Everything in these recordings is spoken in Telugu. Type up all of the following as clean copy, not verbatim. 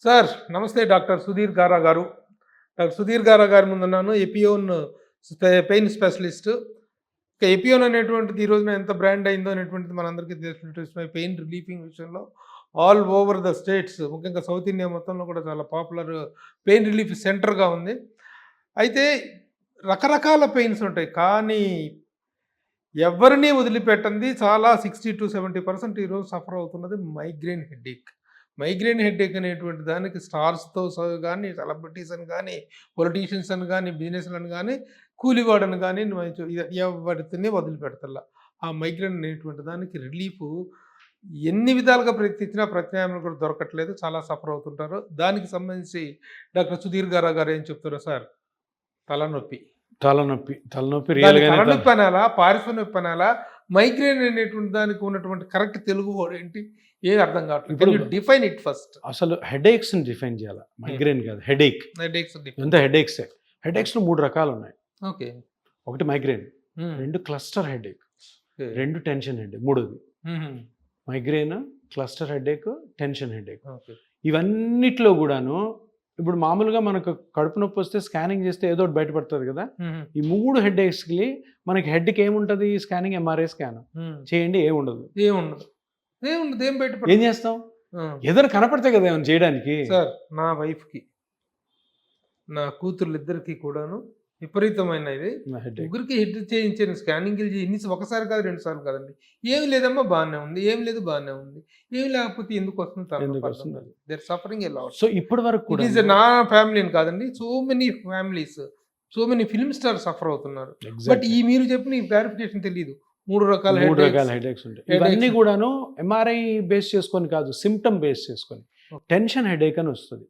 సార్ నమస్తే డాక్టర్ సుధీర్ గారా గారు. డాక్టర్ సుధీర్ గారా గారి ముందున్నాను. ఎపియోన్ పెయిన్ స్పెషలిస్ట్. ఇక ఎపియోన్ అనేటువంటిది ఈ రోజున ఎంత బ్రాండ్ అయిందో అనేటువంటిది మనందరికీ తెలిసినటువంటి విషయమే. పెయిన్ రిలీఫింగ్ విషయంలో ఆల్ ఓవర్ ద స్టేట్స్, ముఖ్యంగా సౌత్ ఇండియా మొత్తంలో కూడా చాలా పాపులర్ పెయిన్ రిలీఫ్ సెంటర్గా ఉంది. అయితే రకరకాల పెయిన్స్ ఉంటాయి, కానీ ఎవరిని వదిలిపెట్టంది చాలా 60-70% ఈరోజు సఫర్ అవుతున్నది మైగ్రేన్ హెడ్ఏక్. మైగ్రేన్ హెడ్ఏక్ అనేటువంటి దానికి స్టార్స్తో కానీ, సెలబ్రిటీస్ అని కానీ, పొలిటీషియన్స్ అని కానీ, బిజినెస్లను కానీ, కూలివాడని కానీ ఎవరిని వదిలిపెడతల్లా. ఆ మైగ్రేన్ అనేటువంటి దానికి రిలీఫ్ ఎన్ని విధాలుగా ప్రయత్నించినా ప్రత్యామ్నాయం కూడా దొరకట్లేదు. చాలా సఫర్ అవుతుంటారు. దానికి సంబంధించి డాక్టర్ సుధీర్ గారు ఏం చెప్తారో సార్? తలనొప్పి తలనొప్పి అనాలా, పారిశ్రామిక నొప్పి అనాలా, మైగ్రేన్ అనేటువంటి దానికి ఉన్నటువంటి కరెక్ట్ తెలుగు వర్డ్ ఏంటి? ఏది అర్థం కావట్లేదు. Define it first. అసలు హెడేక్స్ ని డిఫైన్ చేయాలి. మైగ్రేన్ కాదు, హెడేక్. ఎంత హెడేక్స్ 3 రకాలు ఉన్నాయి. ఓకే. ఒకటి migraine, 2 cluster headache, 2 tension headache. 3ది migraine, cluster headache, tension headache. ఇవన్నిట్లో కూడాను ఇప్పుడు మామూలుగా మనకు కడుపు నొప్పి వస్తే స్కానింగ్ చేస్తే ఏదో ఒకటి బయటపడుతుంది కదా. ఈ 3 హెడేక్స్కి మనకి హెడ్కి ఏముంటుంది? స్కానింగ్, ఎంఆర్ఐ స్కాన్ చేయండి, ఏముండదు. ఏం చేస్తాం? ఏదైనా కనపడితే కదా ఏమైనా చేయడానికి. సార్, నా వైఫ్కి, నా కూతుర్లు ఇద్దరికి కూడాను విపరీతమైన ఇది. ముగ్గురికి హెడ్ చేయించాను, స్కానింగ్ ఒకసారి కాదు, 2 సార్లు కాదండి. ఏమి లేదమ్మా, బాగానే ఉంది. ఏం లేదు, బాగానే ఉంది. ఏమి లేకపోతే ఎందుకు వస్తుంది? సఫరింగ్ ఎలా? సో ఇప్పటి వరకు నా ఫ్యామిలీని కాదండి, so many families, so many film star suffer అవుతున్నారు. బట్ ఈ మీరు చెప్పిన ఈ క్లారిఫికేషన్ తెలియదు. 3 రకాల హెడేక్స్ ఉంటాయి. ఇవన్నీ కూడాను ఎంఆర్ఐ బేస్ చేసుకొని కాదు, సిమ్టమ్ బేస్ చేసుకొని. టెన్షన్ హెడేక్ అని వస్తుంది.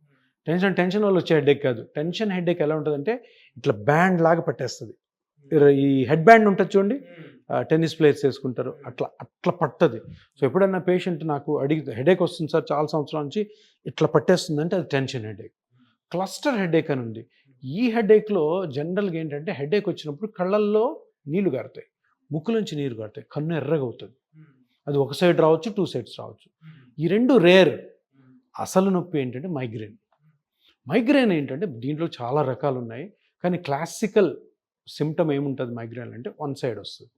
టెన్షన్ వల్ల వచ్చే హెడేక్ కాదు. టెన్షన్ హెడేక్ ఎలా ఉంటుందంటే ఇట్లా బ్యాండ్ లాగా పట్టేస్తుంది. ఈ హెడ్ బ్యాండ్ ఉంటుంది చూడండి, టెన్నిస్ ప్లేయర్స్ వేసుకుంటారు, అట్లా పట్టది. సో ఎప్పుడన్నా పేషెంట్ నాకు అడిగితే హెడేక్ వస్తుంది సార్ చాలా సంవత్సరాల నుంచి, ఇట్లా పట్టేస్తుంది అంటే అది టెన్షన్ హెడేక్. క్లస్టర్ హెడేక్ అని ఉంది. ఈ హెడేక్లో జనరల్గా ఏంటంటే హెడేక్ వచ్చినప్పుడు కళ్ళల్లో నీళ్లు గారుతాయి, ముక్కులోంచి నీరు గారుతాయి, కన్ను ఎర్రగా అవుతుంది. అది ఒక సైడ్ రావచ్చు, 2 సైడ్స్ రావచ్చు. ఈ 2 రేర్. అసలు నొప్పి ఏంటంటే మైగ్రేన్ ఏంటంటే దీంట్లో చాలా రకాలు ఉన్నాయి, కానీ క్లాసికల్ సిమ్టమ్ ఏముంటుంది మైగ్రేన్ అంటే వన్ సైడ్ వస్తుంది.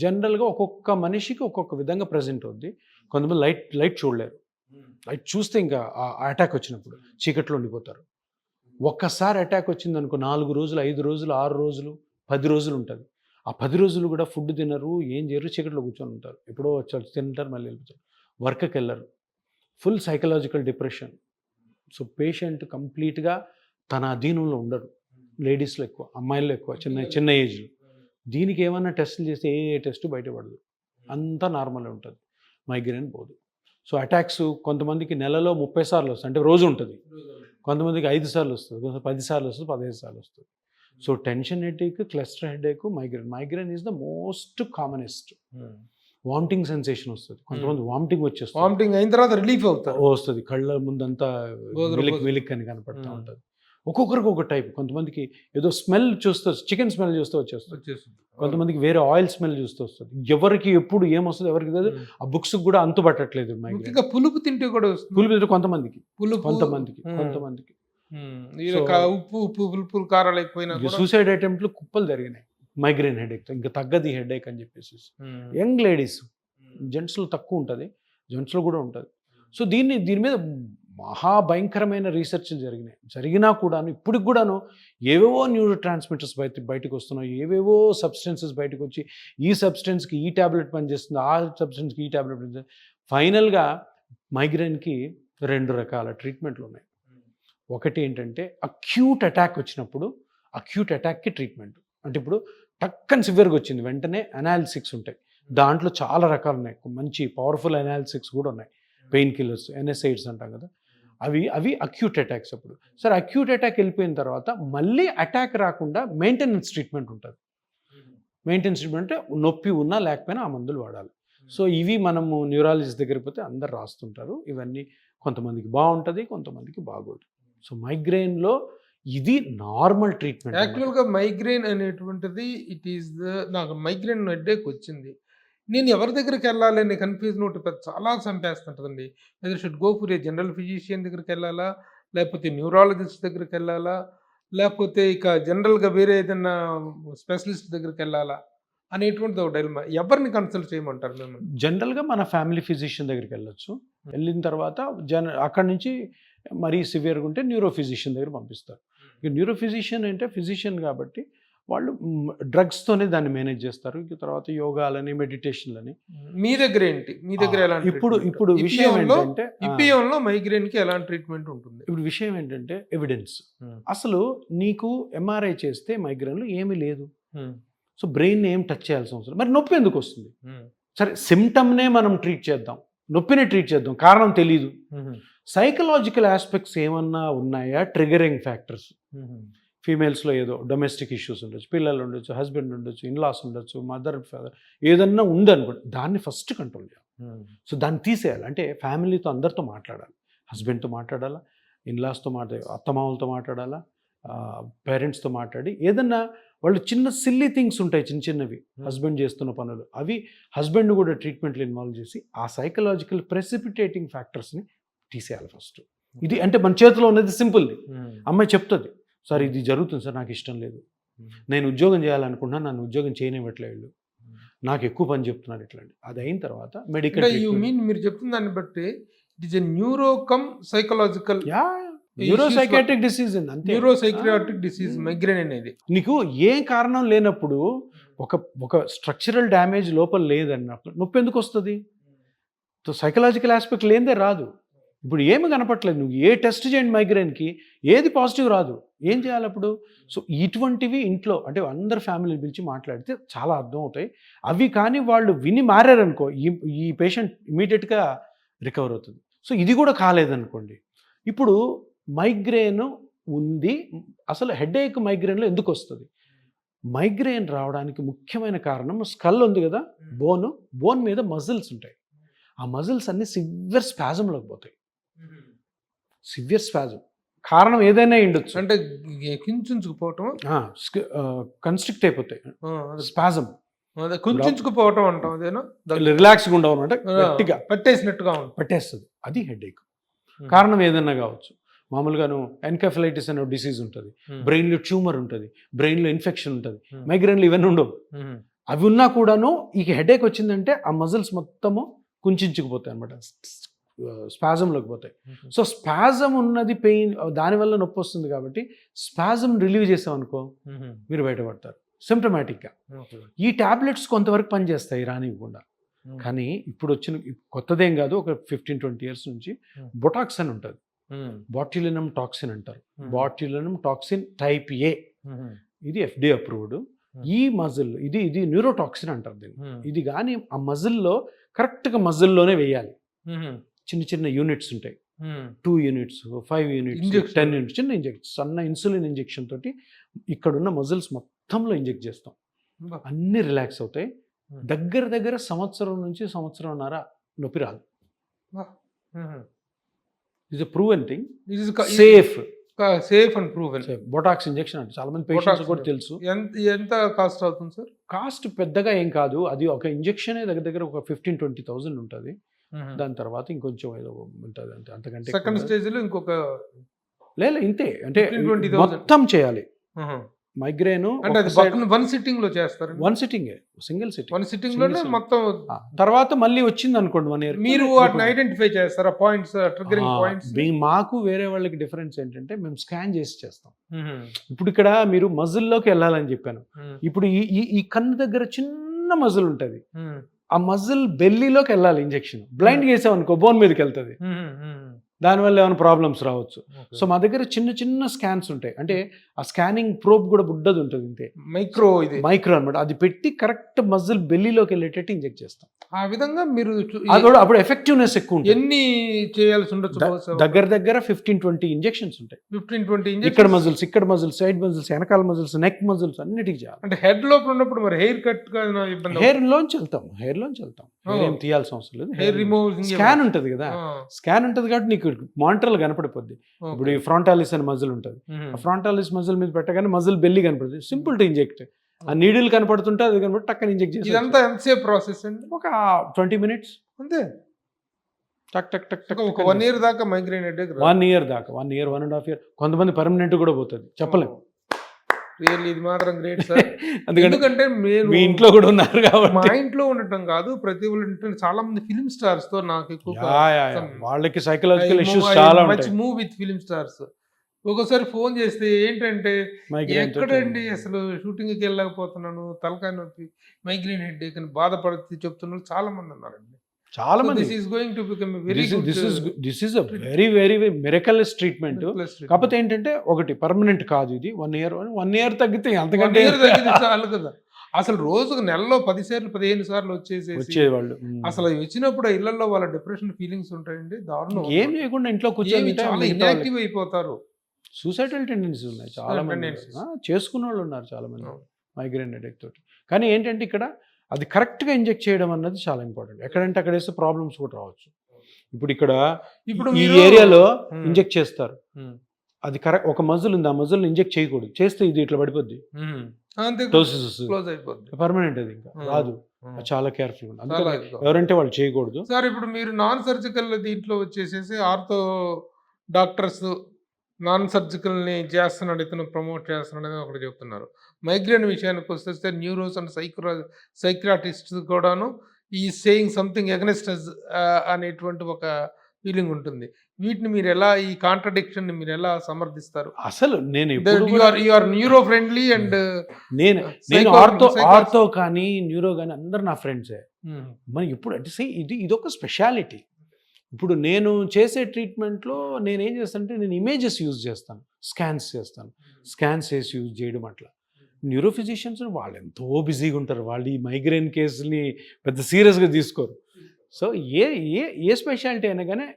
జనరల్గా ఒక్కొక్క మనిషికి ఒక్కొక్క విధంగా ప్రజెంట్ అవుద్ది. కొంతమంది లైట్ చూడలేరు. లైట్ చూస్తే ఇంకా ఆ అటాక్ వచ్చినప్పుడు చీకట్లో ఉండిపోతారు. ఒక్కసారి అటాక్ వచ్చింది అనుకో, 4 రోజులు, 5 రోజులు, 6 రోజులు, 10 రోజులు ఉంటుంది. ఆ 10 రోజులు కూడా ఫుడ్ తినరు, ఏం చేయరు, చీకట్లో కూర్చొని ఉంటారు. ఎప్పుడో వచ్చి తింటారు, మళ్ళీ వెళ్ళిపోతారు, వర్క్కి వెళ్ళరు. Full psychological depression. So patient కంప్లీట్గా తన అధీనంలో ఉండడు. లేడీస్లో ఎక్కువ, అమ్మాయిల్లో ఎక్కువ, చిన్న ఏజ్లో. దీనికి ఏమన్నా టెస్టులు చేస్తే ఏ టెస్ట్ బయటపడదు, అంతా నార్మల్ ఉంటుంది. మైగ్రేన్ పోదు. సో అటాక్స్ కొంతమందికి నెలలో 30 సార్లు వస్తుంది, అంటే రోజు ఉంటుంది. కొంతమందికి 5 సార్లు వస్తుంది, 10 సార్లు వస్తుంది, 15 సార్లు వస్తుంది. So tension headache, cluster headache, migraine is the most commonest. Vomiting sensation వస్తుంది. కొంతమంది వామిటింగ్ వచ్చేస్తుంది, వామిటింగ్ అయిన తర్వాత రిలీఫ్ వస్తుంది, కళ్ళ ముందంతా వెలిక్ అని కనపడుతూ ఉంటుంది. ఒక్కొక్కరికి ఒక టైప్. కొంతమందికి ఏదో స్మెల్ చూస్తూ, చికెన్ స్మెల్ చూస్తూ వచ్చేస్తుంది. కొంతమందికి వేరే ఆయిల్ స్మెల్ చూస్తూ వస్తుంది. ఎవరికి ఎప్పుడు ఏమొస్తుంది ఎవరికి తెలియదు. ఆ బుక్స్ కూడా అంతు పట్టట్లేదు. పులుపు తింటే కూడా పులుపు తింటే కొంతమందికి ఉప్పు పులుపు కారాలు ఎక్కువైనా సూసైడ్ అటెంప్ట్లు కుప్పలు జరిగినాయి మైగ్రేన్ హెడేక్. ఇంకా తగ్గది హెడేక్ అని చెప్పేసి. యంగ్ లేడీస్, జెంట్స్లో తక్కువ ఉంటుంది, జెంట్స్లో కూడా ఉంటుంది. సో దీని మీద మహాభయంకరమైన రీసెర్చ్లు జరిగినా కూడాను ఇప్పటికి కూడాను ఏవేవో న్యూరో ట్రాన్స్మిటర్స్ బయటకు వస్తున్నాయి, ఏవేవో సబ్స్టెన్సెస్ బయటకు వచ్చి ఈ సబ్స్టెన్స్కి ఈ ట్యాబ్లెట్ పనిచేస్తుంది, ఆ సబ్స్టెన్స్కి ఈ ట్యాబ్లెట్ పనిచేస్తుంది. ఫైనల్గా మైగ్రేన్కి 2 రకాల ట్రీట్మెంట్లు ఉన్నాయి. ఒకటి ఏంటంటే అక్యూట్ అటాక్ వచ్చినప్పుడు అక్యూట్ అటాక్కి ట్రీట్మెంట్. అంటే ఇప్పుడు టక్కని సివియర్గా వచ్చింది, వెంటనే అనాలిసిక్స్ ఉంటాయి. దాంట్లో చాలా రకాలు ఉన్నాయి, మంచి పవర్ఫుల్ అనాలిసిక్స్ కూడా ఉన్నాయి. పెయిన్ కిల్లర్స్, NSAIDs అంటాం కదా, అవి అక్యూట్ అటాక్స్. అప్పుడు సరే అక్యూట్ అటాక్ వెళ్ళిపోయిన తర్వాత మళ్ళీ అటాక్ రాకుండా మెయింటెనెన్స్ ట్రీట్మెంట్ ఉంటుంది. మెయింటెనెన్స్ ట్రీట్మెంట్ అంటే నొప్పి ఉన్నా లేకపోయినా ఆ మందులు వాడాలి. సో ఇవి మనము న్యూరాలజిస్ట్ దగ్గరికి పోతే అందరు రాస్తుంటారు. ఇవన్నీ కొంతమందికి బాగుంటుంది, కొంతమందికి బాగోదు. సో మైగ్రేన్లో ఇది నార్మల్ ట్రీట్మెంట్. యాక్చువల్గా మైగ్రేన్ అనేటువంటిది నాకు మైగ్రేన్ హెడేక్ వచ్చింది. నేను ఎవరి దగ్గరికి వెళ్ళాలి అనే కన్ఫ్యూజన్ ఒకటి చాలా చంపేస్తుంటుందండి. Whether should go for a general physician దగ్గరికి వెళ్ళాలా? లేకపోతే న్యూరాలజిస్ట్ దగ్గరికి వెళ్ళాలా? లేకపోతే ఇక జనరల్‌గా వేరే ఏదన్నా స్పెషలిస్ట్ దగ్గరికి వెళ్ళాలా? అనేటువంటిది ఒక డైలమా. ఎవరిని కన్సల్ట్ చేయమంటారు మిమ్మల్ని? జనరల్‌గా మన ఫ్యామిలీ ఫిజిషియన్ దగ్గరికి వెళ్ళొచ్చు. వెళ్ళిన తర్వాత అక్కడి నుంచి మరీ సివియర్‌గా ఉంటే న్యూరో ఫిజిషియన్ దగ్గర పంపిస్తారు. ఇక న్యూరో ఫిజిషియన్ అంటే ఫిజిషియన్ కాబట్టి వాళ్ళు డ్రగ్స్‌తోనే దాన్ని మేనేజ్ చేస్తారు. ఇక తర్వాత యోగాలని, మెడిటేషన్‌లని. మీ దగ్గర ఏంటి? మీ దగ్గర ఎలాంటి ఇప్పుడు ట్రీట్మెంట్? ఇప్పుడు విషయం ఏంటంటే ఇపియోన్‌లో మైగ్రేన్‌కి ఎలాంటి ట్రీట్మెంట్ ఉంటుంది? ఇప్పుడు విషయం ఏంటంటే ఎవిడెన్స్. హ్మ్. అసలు నీకు ఎంఆర్ఐ చేస్తే మైగ్రేన్‌లో ఏమీ లేదు. హ్మ్. సో బ్రెయిన్ ఏం టచ్ చేయాల్సిన అవసరం. మరి నొప్పి ఎందుకు వస్తుంది? హ్మ్. సరే సిమ్టమ్‌నే మనం ట్రీట్ చేద్దాం. నొప్పినే ట్రీట్ చేద్దాం. కారణం తెలీదు. హుహు. సైకలాజికల్ ఆస్పెక్ట్స్ ఏమన్నా ఉన్నాయా ట్రిగరింగ్ ఫ్యాక్టర్స్? హుహు. ఫీమేల్స్లో ఏదో డొమెస్టిక్ ఇష్యూస్ ఉండొచ్చు, పిల్లలు ఉండొచ్చు, హస్బెండ్ ఉండొచ్చు, ఇన్లాస్ ఉండొచ్చు, మదర్ ఫాదర్ ఏదన్నా ఉందనుకోండి, దాన్ని ఫస్ట్ కంట్రోల్ చేయాలి. హ్మ్. సో దాన్ని తీసేయాలి. అంటే ఫ్యామిలీతో అందరితో మాట్లాడాలి. హస్బెండ్తో మాట్లాడాలా, ఇన్లాస్తో మాట్లాడాలి, అత్తమామలతో మాట్లాడాలా, పేరెంట్స్తో మాట్లాడి ఏదన్నా వాళ్ళు చిన్న సిల్లీ థింగ్స్ ఉంటాయి, చిన్న చిన్నవి హస్బెండ్ చేస్తున్న పనులు, అవి హస్బెండ్ కూడా ట్రీట్మెంట్లో ఇన్వాల్వ్ చేసి ఆ సైకలాజికల్ ప్రెసిపిటేటింగ్ ఫ్యాక్టర్స్ని తీసేయాలి ఫస్ట్. ఇది అంటే మన చేతిలో ఉన్నది సింపుల్ది. హ్మ్. అమ్మాయి చెప్తుంది, సార్ ఇది జరుగుతుంది సార్, నాకు ఇష్టం లేదు, నేను ఉద్యోగం చేయాలనుకుంటున్నా, నన్ను ఉద్యోగం చేయనివ్వట్లేదు వీళ్ళు, నాకు ఎక్కువ పని చెప్తున్నారు ఇట్లాంటి. అది అయిన తర్వాత మెడికల్ అంటే యు మీన్ మీరు చెప్తున్న దాన్ని బట్టి it is a neuro cum psychological neuropsychiatric disease అంతే. న్యూరోసైకియాట్రిక్ డిసీజ్ మైగ్రేన్ అనేది. నీకు ఏ కారణం లేనప్పుడు ఒక స్ట్రక్చరల్ డ్యామేజ్ లోపల లేదన్నప్పుడు నొప్పి ఎందుకు వస్తుంది? సో సైకలాజికల్ ఆస్పెక్ట్ లేనిదే రాదు. ఇప్పుడు ఏమి కనపట్లేదు, నువ్వు ఏ టెస్ట్ చేయండి మైగ్రేన్కి ఏది పాజిటివ్ రాదు, ఏం చేయాలి అప్పుడు? సో ఇటువంటివి ఇంట్లో అంటే అందరు ఫ్యామిలీ పిలిచి మాట్లాడితే చాలా అర్థం అవుతాయి. అవి కానీ వాళ్ళు విని మారారనుకో ఈ పేషెంట్ ఇమీడియట్గా రికవర్ అవుతుంది. సో ఇది కూడా కాలేదనుకోండి, ఇప్పుడు మైగ్రేన్ ఉంది, అసలు హెడేక్ మైగ్రేన్లో ఎందుకు వస్తుంది? మైగ్రేన్ రావడానికి ముఖ్యమైన కారణం స్కల్ ఉంది కదా, బోన్ మీద మజిల్స్ ఉంటాయి. ఆ మజిల్స్ అన్ని సివియర్ స్పాజంలోకి పోతాయి. సివియర్ స్పాజం కారణం ఏదైనా ఉండొచ్చు, అంటే కించుకుపోవటం, కన్స్ట్రిక్ట్ అయిపోతాయి, స్పాజం, అదే కుంచుకుపోవటం అంటాం, అదేనా? రిలాక్స్గా ఉండవు అంటే గట్టిగా పట్టేసినట్టుగా పట్టేస్తుంది, అది హెడేక్. కారణం ఏదైనా కావచ్చు. మామూలుగాను ఎన్కెఫలైటిస్ అనే డిసీజ్ ఉంటుంది, బ్రెయిన్లో ట్యూమర్ ఉంటుంది, బ్రెయిన్లో ఇన్ఫెక్షన్ ఉంటుంది. మైగ్రేన్లు ఇవన్నీ ఉండవు. అవి ఉన్నా కూడాను ఈ హెడేక్ వచ్చిందంటే ఆ మజిల్స్ మొత్తము కుంచుకుపోతాయి అనమాట, స్పాజంలోకి పోతాయి. సో స్పాజం ఉన్నది పెయిన్, దానివల్ల నొప్పి వస్తుంది కాబట్టి స్పాజం రిలీవ్ చేసామనుకో మీరు బయటపడతారు సిమ్టమాటిక్గా. ఈ టాబ్లెట్స్ కొంతవరకు పనిచేస్తాయి రానివ్వకుండా, కానీ ఇప్పుడు వచ్చిన కొత్తదేం కాదు, ఒక 15-20 years నుంచి బొటాక్స్ అని ఉంటుంది, బాట్యులినం టాక్సిన్ అంటారు, బాట్యులినం టాక్సిన్ టైప్ ఏ, ఇది FDA అప్రూవ్డ్. ఈ మజిల్ ఇది న్యూరోటాక్సిన్ అంటారు దీన్ని. ఇది కానీ ఆ మజిల్లో కరెక్ట్గా మజిల్లోనే వేయాలి. చిన్న చిన్న యూనిట్స్ ఉంటాయి, 2 units, 5 units, 10 units, చిన్న ఇంజెక్షన్, సన్న ఇన్సులిన్ ఇంజెక్షన్ తోటి ఇక్కడున్న మజిల్స్ మొత్తంలో ఇంజెక్ట్ చేస్తాం, అన్నీ రిలాక్స్ అవుతాయి. దగ్గర సంవత్సరం నుంచి సంవత్సరంన్నర నొప్పి రాదు. It's a proven thing, safe and proven. Botox injection అంటే చాలా మంది పేషెంట్స్ కూడా తెలుసు. ఎంత కాస్ట్ అవుతుంది సార్? కాస్ట్ పెద్దగా ఏం కాదు, అది ఒక ఇంజెక్షనే దగ్గర ఒక 15,000-20,000 ఉంటుంది. దాని తర్వాత ఇంకొంచెం ఏదో ఉంటుంది అంటే, అంతకంటే సెకండ్ స్టేజ్ లో ఇంకొక లేదు ఇంతే. అంటే మొత్తం చేయాలి మైగ్రేన్ అంటే అది వన్ సిట్టింగ్ లో చేస్తారు. One sitting, single sitting, one sitting లోనే మొత్తం. తర్వాత మళ్ళీ వచ్చింది అనుకోండి 1 year, మీరు వాటిని ఐడెంటిఫై చేస్తారా, పాయింట్స్, ట్రిగ్గరింగ్ పాయింట్స్? మాకు వేరే వాళ్ళకి డిఫరెన్స్ ఏంటంటే మేము స్కాన్ చేసి చేస్తాం. ఇప్పుడు ఇక్కడ మీరు మజిల్లోకి వెళ్ళాలని చెప్పాను, ఇప్పుడు ఈ కన్ను దగ్గర చిన్న మజిల్ ఉంటుంది, ఆ మజిల్ బెల్లీలోకి వెళ్ళాలి ఇంజెక్షన్. బ్లైండ్ చేసాం అనుకో బోన్ మీదకి వెళ్తుంది, దానివల్ల ఏమైనా ప్రాబ్లమ్స్ రావచ్చు. సో మా దగ్గర చిన్న స్కాన్స్ ఉంటాయి, అంటే ఆ స్కానింగ్ ప్రోబ్ కూడా బుడ్డది ఉంటుంది, ఇంతే మైక్రో అనమాట. అది పెట్టి కరెక్ట్ మజిల్ బెల్లీలోకి వెళ్ళేటట్టు ఇంజెక్ట్ చేస్తాం. ఆ విధంగా మీరు అప్పుడు ఎఫెక్టివ్నెస్ ఎక్కువ ఉంటుంది. ఎన్ని చేయాల్సి ఉండొచ్చు? దగ్గర 15-20 ఇంజెక్షన్స్ ఉంటాయి. 15-20 ఇక్కడ మజిల్స్, సైడ్ మజిల్స్, వెనకాల మజిల్స్, నెక్ మజిల్స్ అన్నిటికి చేయాలి. అంటే హెడ్ లోపల ఉన్నప్పుడు మరి హెయిర్ కట్ ఇబ్బంది? హెయిర్ లోంచి వెళ్తాం, ఏం తీయాల్సిన అవసరం లేదు. హెయిర్ రిమూవ్ స్కాన్ ఉంటుంది కదా, స్కాన్ ఉంటుంది కాబట్టి నీకు మానిటర్లు కనపడిపోద్ది. ఇప్పుడు ఈ ఫ్రాంటాలిస్ అనే మజిల్ ఉంటుంది, ఆ ఫ్రాంటాలిస్ మజిల్ మీద పెట్టగానే మజిల్ బెల్లి కనపడుతుంది, సింపుల్ టు ఇంజెక్ట్. ఆ నీడిల్ కనపడుతుంటే అది కనబడి టక్కని ఇంజెక్ట్ చేసి ఇదంతా ఎంతసేపు ప్రాసెస్ అండి? ఒక 20 minutes అంతే. టక్ టక్ టక్ టక్ ఒక 1 year దాకా మైగ్రేన్ హెడేక్ 1 year దాకా 1 year 1.5 year కొంతమంది పర్మనెంట్ కూడా పోతుంది చెప్పలేము. రియల్లీ ఇది మాత్రం గ్రేట్ సార్. ఎందుకంటే ఎందుకంటే మీ ఇంట్లో కూడా ఉన్నారు మా కాబట్టి ఇంట్లో ఉండటం కాదు, ప్రతి ఒళ్ళు ఇంట్లో చాలా మంది ఫిల్మ్ స్టార్స్ తో నాకు వాళ్ళకి సైకలాజికల్ ఇష్యూస్ చాలా ఉంటాయి. Move with film stars. ఒక్కోసారి ఫోన్ చేస్తే ఏంటంటే ఎక్కడండి అసలు షూటింగ్కి వెళ్ళలేకపోతున్నాను, తలకాయ నొప్పి, మైగ్రేన్ హెడేక్ అని బాధపడుతూ చెప్తున్నారు చాలా మంది ఉన్నారండి. చాలా మంది this is going to become very this is a very very miraculous treatment. కాకపోతే ఏంటంటే ఒకటి పర్మనెంట్ కాదు ఇది. 1 year తగ్గితే అంతకంటే చాలు కదా. అసలు రోజుకు నెలలో 10 సార్లు 15 సార్లు వచ్చేవాళ్ళు. అసలు వచ్చినప్పుడు ఇళ్లలో వాళ్ళ డిప్రెషన్ ఫీలింగ్స్ ఉంటాయండి, దారుణం. ఏం చేయకుండా ఇంట్లో కూర్చొని చాలా ఇన్యాక్టివ్ అయిపోతారు. సూసైడల్ టెండెన్సీ ఉన్నాయి చాలా మంది, చేసుకున్న వాళ్ళు ఉన్నారు చాలా మంది మైగ్రేన్ హెడేక్ తోటి. కానీ ఏంటంటే ఇక్కడ అది కరెక్ట్గా ఇంజెక్ట్ చేయడం అన్నది చాలా ఇంపార్టెంట్. ఎక్కడంటే అక్కడ వేస్తే ప్రాబ్లమ్స్ కూడా రావచ్చు. ఇప్పుడు ఈ ఏరియాలో ఇంజెక్ట్ చేస్తారు, అది కరెక్ట్ ఒక మజిల్ ఉంది, ఆ మజిల్ ఇంజెక్ట్ చేయకూడదు, చేస్తే ఇది ఇట్లా పడిపోద్ది, పర్మనెంట్ అది ఇంకా రాదు. చాలా కేర్ఫుల్ ఉంది, అందుకే ఎవరంటే వాళ్ళు చేయకూడదు. సార్ ఇప్పుడు మీరు నాన్ సర్జికల్ దీంట్లో వచ్చేసేసి ఆర్థో డాక్టర్స్ నాన్ సర్జికల్ని చేస్తున్నాడు, ఇతను ప్రమోట్ చేస్తున్నాడు అని ఒకటి చెప్తున్నారు. మైగ్రేన్ విషయానికి వస్తే న్యూరోస్ అండ్ సైక్రాటిస్ట్ కూడాను ఈ సేయింగ్ సంథింగ్ అగెన్స్ట్ అస్ అనేటువంటి ఒక ఫీలింగ్ ఉంటుంది. వీటిని మీరు ఎలా, ఈ కాంట్రడిక్షన్ ని మీరు ఎలా సమర్థిస్తారు? అసలు నేను న్యూరో ఫ్రెండ్లీ అండ్ నేను ఆర్థో కానీ న్యూరో కానీ అందరు నా ఫ్రెండ్సే. మనం ఇప్పుడు అంటే ఇది ఒక స్పెషాలిటీ. ఇప్పుడు నేను చేసే ట్రీట్మెంట్లో నేను ఏం చేస్తానంటే నేను ఇమేజెస్ యూజ్ చేస్తాను, స్కాన్స్ చేసి యూజ్ చేయడం. అట్లా న్యూరో ఫిజిషియన్స్ వాళ్ళు ఎంతో బిజీగా ఉంటారు, వాళ్ళు ఈ మైగ్రేన్ కేసుని పెద్ద సీరియస్గా తీసుకోరు. సో ఏ స్పెషాలిటీ అయినా కానీ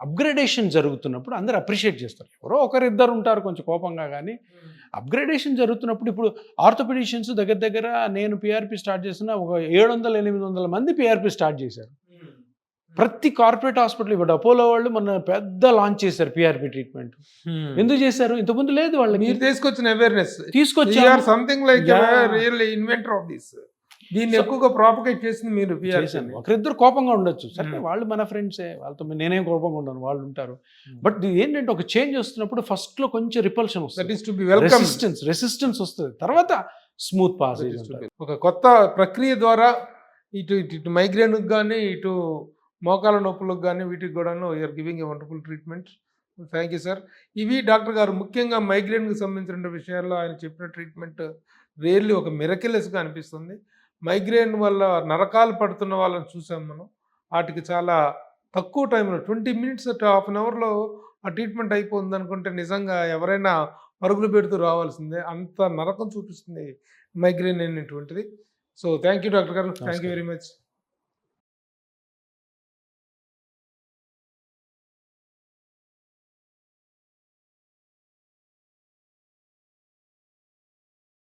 అప్గ్రేడేషన్ జరుగుతున్నప్పుడు అందరు అప్రిషియేట్ చేస్తారు. ఎవరో ఒకరిద్దరు ఉంటారు కొంచెం కోపంగా, కానీ అప్గ్రేడేషన్ జరుగుతున్నప్పుడు ఇప్పుడు ఆర్థోపెడిషియన్స్ దగ్గర నేను పిఆర్పి స్టార్ట్ చేసిన ఒక 700-800 మంది పిఆర్పి స్టార్ట్ చేశారు. ప్రతి కార్పొరేట్ హాస్పిటల్, ఇప్పుడు అపోలో వాళ్ళు మొన్న పెద్ద లాంచ్ చేశారు పిఆర్పి ట్రీట్మెంట్. ఎందుకు చేశారు? ఇంతకుముందు లేదు వాళ్ళకి. మీరు తీసుకొచ్చిన అవేర్నెస్ తీసుకొచ్చారు, something like real inventor of this. దీన్ని ఎక్కువగా ప్రాపగేట్ చేసింది మీరు. ఒకరిద్దరు కోపంగా ఉండొచ్చు, సరే వాళ్ళు మన ఫ్రెండ్సే, వాళ్ళతో నేనేం కోపంగా ఉండను, వాళ్ళు ఉంటారు. బట్ ఏంటంటే ఒక చేంజ్ వస్తున్నప్పుడు ఫస్ట్ లో కొంచెం రిపల్షన్ వస్తుంది, రెసిస్టెన్స్ వస్తుంది, తర్వాత స్మూత్ పాసేజ్. ఒక కొత్త ప్రక్రియ ద్వారా ఇటు మైగ్రేన్ కానీ ఇటు మోకాల నొప్పులకు కానీ వీటికి కూడాను you're giving a wonderful treatment. Thank you sir. ఇవి డాక్టర్ గారు ముఖ్యంగా మైగ్రేన్కి సంబంధించిన విషయాల్లో ఆయన చెప్పిన ట్రీట్మెంట్ రియల్లీ ఒక మిరకిలెస్గా అనిపిస్తుంది. మైగ్రేన్ వల్ల నరకాలు పడుతున్న వాళ్ళని చూసాం మనం. వాటికి చాలా తక్కువ టైంలో 20 minutes హాఫ్ అన్ అవర్లో ఆ ట్రీట్మెంట్ అయిపోతుంది అనుకుంటే నిజంగా ఎవరైనా పరుగులు పెడుతూ రావాల్సిందే, అంత నరకం చూపిస్తుంది మైగ్రేన్ అనేటువంటిది. సో థ్యాంక్ యూ డాక్టర్ గారు, థ్యాంక్ యూ వెరీ మచ్.